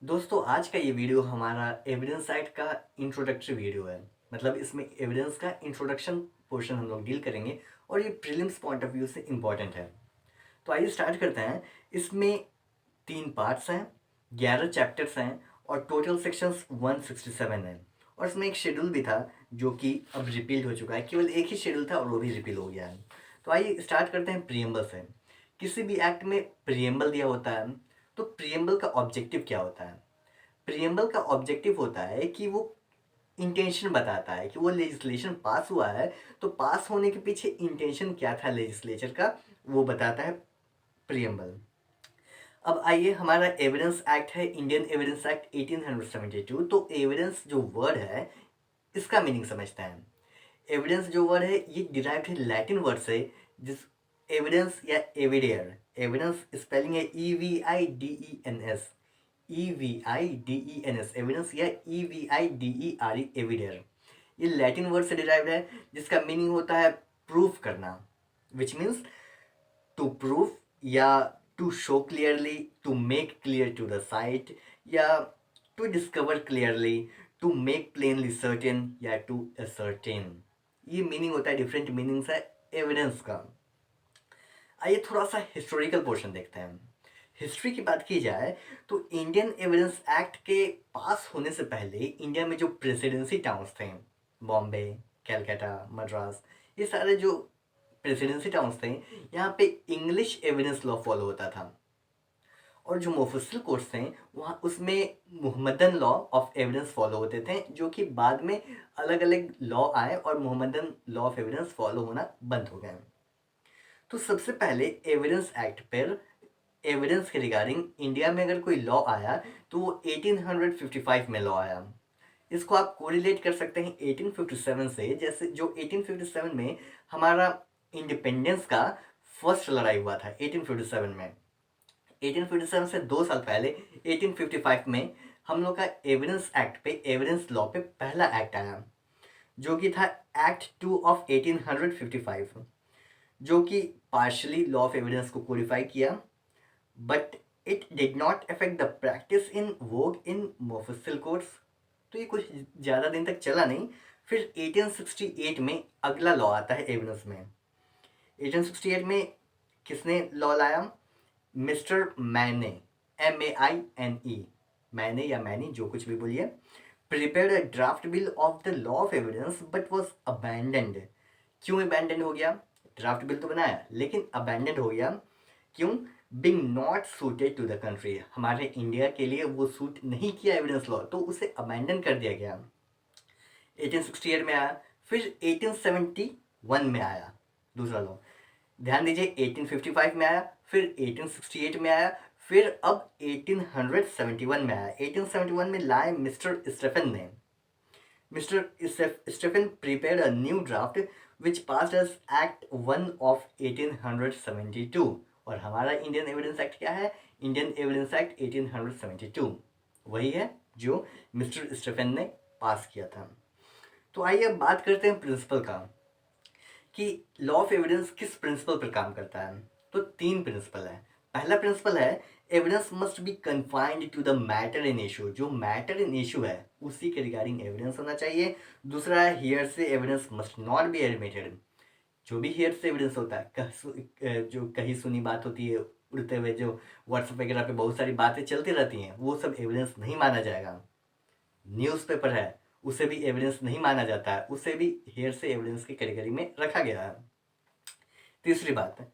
दोस्तों आज का ये वीडियो हमारा एविडेंस एक्ट का इंट्रोडक्टरी वीडियो है। मतलब इसमें एविडेंस का इंट्रोडक्शन पोर्शन हम लोग डील करेंगे और ये प्रीलिम्स पॉइंट ऑफ व्यू से इम्पॉर्टेंट है। तो आइए स्टार्ट करते हैं। इसमें 3 पार्ट्स हैं, 11 चैप्टर्स हैं और टोटल सेक्शंस 167 हैं। और इसमें एक शेड्यूल भी था जो कि अब रिपील हो चुका है। केवल एक ही शेड्यूल था और वो भी रिपील हो गया है। तो आइए स्टार्ट करते हैं प्रियम्बल से। किसी भी एक्ट में प्रियम्बल दिया होता है, तो प्रियम्बल का ऑब्जेक्टिव क्या होता है? प्रियम्बल का ऑब्जेक्टिव होता है कि वो इंटेंशन बताता है कि वो लेजिस्लेशन पास हुआ है, तो पास होने के पीछे इंटेंशन क्या था लेजिस्लेचर का, वो बताता है प्रियम्बल। अब आइए, हमारा एविडेंस एक्ट है इंडियन एविडेंस एक्ट 1872। तो एविडेंस जो वर्ड है इसका मीनिंग समझते हैं। एविडेंस जो वर्ड है ये डिराइव्ड है लैटिन वर्ड से, जिस एविडेंस या एविडेयर, एविडेंस स्पेलिंग है EVIDENS, EVIDENS एविडेंस या EVIDERE एविडेयर। ये लैटिन वर्ड से डिराइव्ड है जिसका मीनिंग होता है प्रूफ करना, विच मीन्स टू प्रूफ या to show clearly, to make clear to the sight, या to discover clearly, to make plainly certain या टू असर्टेन। ये मीनिंग होता है, डिफरेंट मीनिंग्स है एविडेंस का। आइए थोड़ा सा हिस्टोरिकल पोर्शन देखते हैं। हिस्ट्री की बात की जाए तो इंडियन एविडेंस एक्ट के पास होने से पहले इंडिया में जो प्रेसिडेंसी टाउन्स थे, बॉम्बे, कैलकाटा, मद्रास, ये सारे जो प्रेसिडेंसी टाउन्स थे, यहाँ पे इंग्लिश एविडेंस लॉ फॉलो होता था। और जो मुफस्सिल कोर्ट्स थे वहाँ उसमें Muhammadan law of evidence follow होते थे, जो कि बाद में अलग अलग लॉ आए और Muhammadan law of evidence follow होना बंद हो गए। तो सबसे पहले एविडेंस एक्ट पर एविडेंस के रिगार्डिंग इंडिया में अगर कोई लॉ आया तो वो 1855 में लॉ आया। इसको आप कोरिलेट कर सकते हैं 1857 से, जैसे जो 1857 में हमारा इंडिपेंडेंस का फर्स्ट लड़ाई हुआ था 1857 में। 1857 से 2 साल पहले 1855 में हम लोग का एविडेंस एक्ट पे, एविडेंस लॉ पे पहला एक्ट आया, जो कि था एक्ट 2 ऑफ 1855, जो कि पार्शली लॉ ऑफ एविडेंस को कोडिफाई किया, but it did not affect the practice in vogue in mofussil courts. तो ये कुछ ज़्यादा दिन तक चला नहीं। फिर 1868 में अगला लॉ आता है एविडेंस में। 1868 में किसने लॉ लाया? मिस्टर मैने, MAINE, मैने या मैनी, जो कुछ भी बोलिए, prepared a draft bill of the law of evidence but was abandoned. क्यों अबैंडेंड हो गया? ड्राफ्ट बिल तो बनाया लेकिन अबैंडेंड हो गया। क्यों? Being not suited to the country, हमारे इंडिया के लिए वो सूट नहीं किया एविडेंस लॉ, तो उसे अबैंडन कर दिया गया। 1868 में आया। फिर 1871 में आया दूसरा लॉ। ध्यान दीजिए, 1855 में आया, फिर 1868 में आया, फिर अब 1871 में आया। 1871 में लाए मिस्टर स्टेफन ने। Mister Stephen prepared a new draft which passed as act 1 of 1872। और हमारा इंडियन एविडेंस एक्ट क्या है? इंडियन एविडेंस एक्ट 1872 वही है जो मिस्टर स्टेफन ने पास किया था। तो आइए अब बात करते हैं प्रिंसिपल का, कि लॉ ऑफ एविडेंस किस प्रिंसिपल पर काम करता है। तो 3 प्रिंसिपल है। पहला प्रिंसिपल है evidence must be confined to the matter in issue, जो मैटर इन इशू है उसी के रिगार्डिंग एविडेंस होना चाहिए। दूसरा है हियर से evidence must not be admitted, जो भी हियर से एविडेंस होता है, जो कही सुनी बात होती है, उड़ते हुए जो व्हाट्सएप वगैरह पे बहुत सारी बातें चलती रहती हैं, वो सब एविडेंस नहीं माना जाएगा। न्यूज़पेपर है, उसे भी एविडेंस नहीं माना जाता है, उसे भी हेयर से एविडेंस की कैटेगरी में रखा गया है। तीसरी बात है,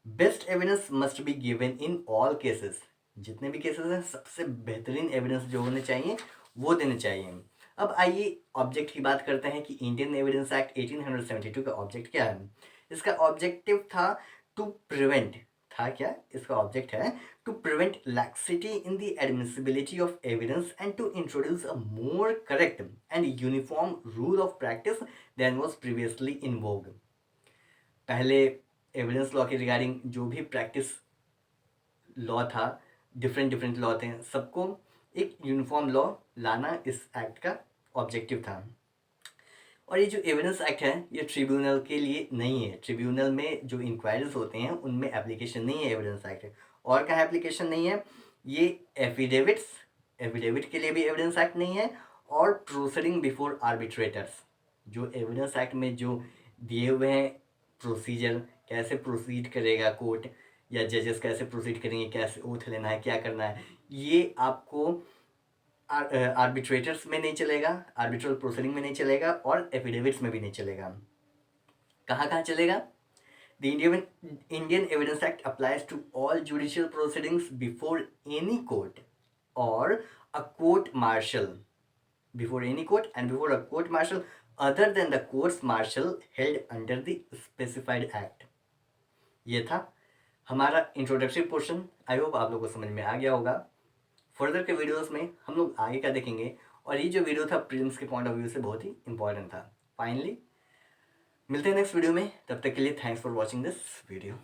best evidence must be given in all cases, जितने भी केसेस हैं सबसे बेहतरीन एविडेंस जो होने चाहिए वो देने चाहिए। अब आइए ऑब्जेक्ट की बात करते हैं कि इंडियन एविडेंस एक्ट 1872 का ऑब्जेक्ट क्या है। इसका ऑब्जेक्टिव था टू प्रिवेंट, था क्या, इसका ऑब्जेक्ट है to prevent laxity in the admissibility of evidence and to introduce a more correct and uniform rule of practice than was previously in vogue. पहले एविडेंस लॉ के रिगार्डिंग जो भी practice law था, different different law थे, सबको एक uniform law लाना इस एक्ट का ऑब्जेक्टिव था। और ये जो एविडेंस एक्ट है ये ट्रिब्यूनल के लिए नहीं है। ट्रिब्यूनल में जो इंक्वायरीज होते हैं उनमें एप्लीकेशन नहीं है एविडेंस एक्ट। और कहाँ एप्लीकेशन नहीं है? ये एफिडेविट्स, एफिडेविट के लिए भी एविडेंस एक्ट नहीं है, और प्रोसीडिंग बिफोर आर्बिट्रेटर्स, जो एविडेंस एक्ट में जो दिए हुए हैं प्रोसीजर, कैसे प्रोसीड करेगा कोर्ट या जजेस कैसे प्रोसीड करेंगे, कैसे ओथ लेना है, क्या करना है, ये आपको आर्बिट्रेटर्स में नहीं चलेगा, आर्बिट्रल प्रोसीडिंग में नहीं चलेगा, और एफिडेविट्स में भी नहीं चलेगा। कहाँ कहाँ चलेगा? The Indian Evidence Act applies to all judicial proceedings before any court or a court martial, before any court and before a court martial other than the courts martial held under the specified act। ये था हमारा introductory portion. I hope आप लोगों को समझ में आ गया होगा। फर्दर के वीडियोस में हम लोग आगे का देखेंगे, और ये जो वीडियो था प्रीलिम्स के पॉइंट ऑफ व्यू से बहुत ही इंपॉर्टेंट था। फाइनली मिलते हैं नेक्स्ट वीडियो में, तब तक के लिए thanks for watching this video.